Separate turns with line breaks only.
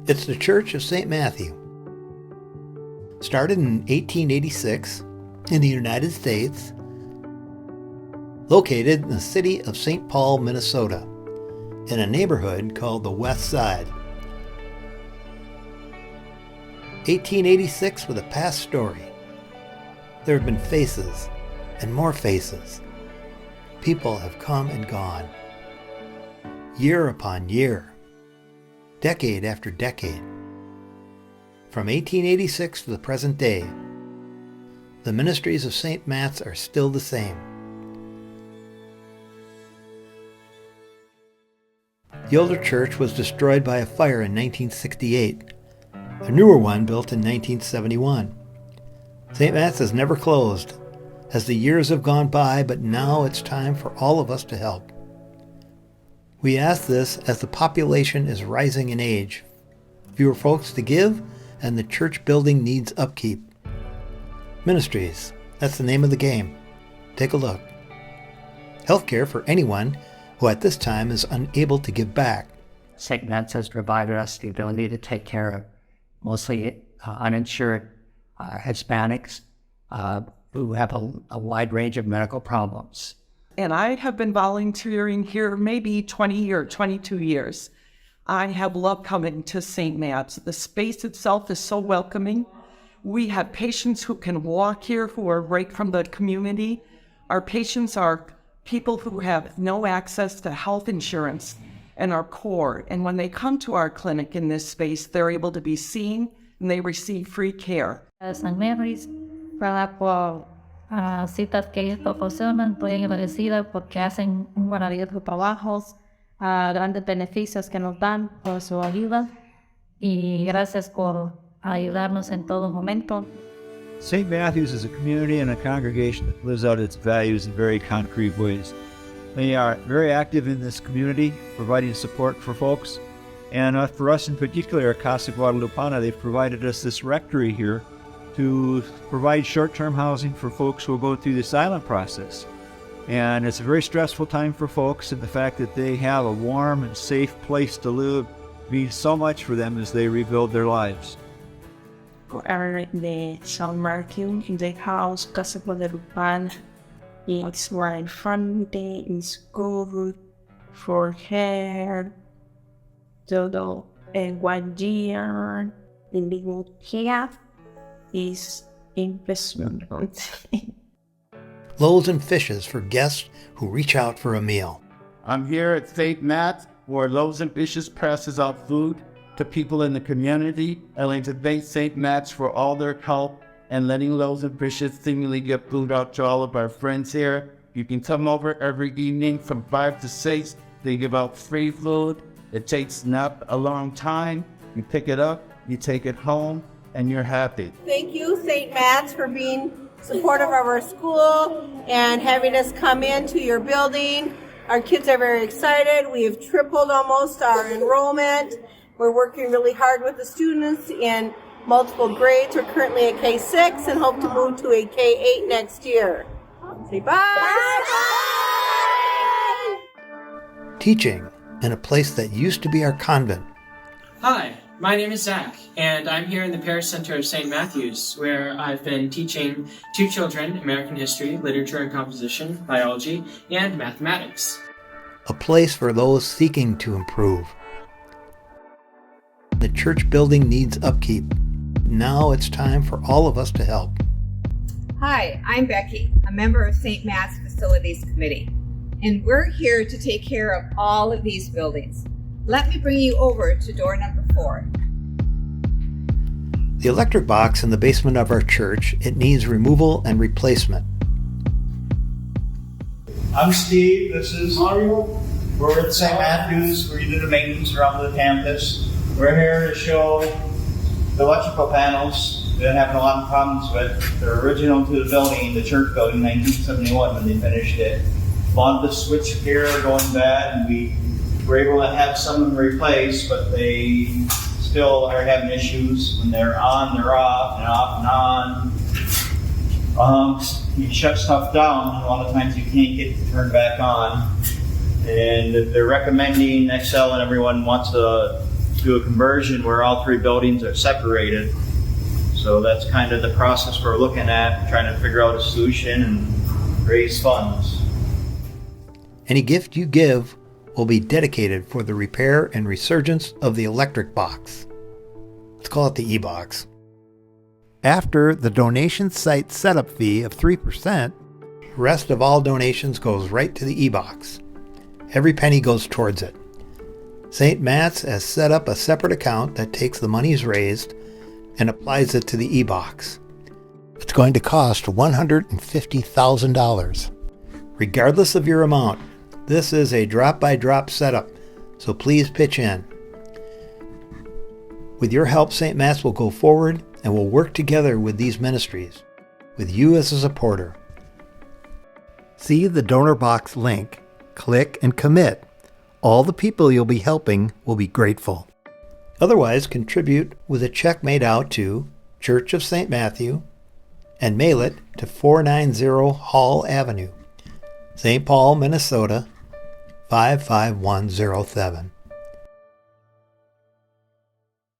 It's the Church of St. Matthew. Started in 1886 in the United States, located in the city of St. Paul, Minnesota, in a neighborhood called the West Side. 1886 with a past story. There have been faces and more faces. People have come and gone. Year upon year. Decade after decade. From 1886 to the present day, the Ministries of St. Matt's are still the same. The older church was destroyed by a fire in 1968. A newer one built in 1971. St. Matt's has never closed, as the years have gone by, but now it's time for all of us to help. We ask this as the population is rising in age, fewer folks to give, and the church building needs upkeep. Ministries, that's the name of the game. Take a look. Healthcare for anyone who at this time is unable to give back.
St. Matt's has provided us the ability to take care of mostly uninsured Hispanics who have a wide range of medical problems.
And I have been volunteering here maybe 20 or 22 years. I have loved coming to St. Matt's. The space itself is so welcoming. We have patients who can walk here who are right from the community. Our patients are people who have no access to health insurance and are poor. And when they come to our clinic in this space, they're able to be seen and they receive free care.
San Mary's, para por citas que ellos proporcionan, estoy agradecida porque hacen un maravilloso trabajo, grandes beneficios que nos dan por su ayuda y gracias por ayudarnos en todo momento.
St. Matthew's is a community and a congregation that lives out its values in very concrete ways. They are very active in this community, providing support for folks. And for us in particular, at Casa Guadalupana, they've provided us this rectory here to provide short-term housing for folks who will go through the asylum process. And it's a very stressful time for folks, and the fact that they have a warm and safe place to live means so much for them as they rebuild their lives.
For the Samaritan in the house, Casa Guadalupana, it's right funding, it's good for hair, todo and 1 year, the little here is investment.
Loaves and fishes for guests who reach out for a meal.
I'm here at St. Matt's, where Loaves and Fishes passes out food to people in the community. I'd like to thank St. Matt's for all their help and letting Loaves and Fishes seemingly get food out to all of our friends here. You can come over every evening from 5 to 6. They give out free food. It takes not a long time. You pick it up, you take it home, and you're happy.
Thank you, St. Matt's, for being supportive of our school and having us come into your building. Our kids are very excited. We have tripled almost our enrollment. We're working really hard with the students in multiple grades. We're currently at K6 and hope to move to a K8 next year. Say bye! Bye!
Teaching in a place that used to be our convent.
Hi, my name is Zach, and I'm here in the Parish Center of St. Matthew's, where I've been teaching 2 children American history, literature and composition, biology, and mathematics.
A place for those seeking to improve. The church building needs upkeep. Now it's time for all of us to help.
Hi, I'm Becky, a member of St. Matt's Facilities Committee, and we're here to take care of all of these buildings. Let me bring you over to door number 4.
The electric box in the basement of our church, it needs removal and replacement.
I'm Steve, this is Mario. We're at St. Matthew's, we do the maintenance around the campus. We're here to show the electrical panels. We've been having a lot of problems with. They're original to the building, the church building, 1971 when they finished it. A lot of the switch gear are going bad, and we were able to have some of them replaced, but they still are having issues. When they're on, they're off, and off and on. You shut stuff down, a lot of times you can't get it turned back on. And they're recommending Excel, and everyone wants to do a conversion where all three buildings are separated. So that's kind of the process we're looking at, trying to figure out a solution and raise funds.
Any gift you give will be dedicated for the repair and resurgence of the electric box. Let's call it the e-box. After the donation site setup fee of 3%, the rest of all donations goes right to the e-box. Every penny goes towards it. St. Matt's has set up a separate account that takes the monies raised and applies it to the e-box. It's going to cost $150,000. Regardless of your amount, this is a drop-by-drop setup, so please pitch in. With your help, St. Matt's will go forward and will work together with these ministries, with you as a supporter. See the donor box link, click and commit. All the people you'll be helping will be grateful. Otherwise, contribute with a check made out to Church of St. Matthew and mail it to 490 Hall Avenue, St. Paul, Minnesota 55107.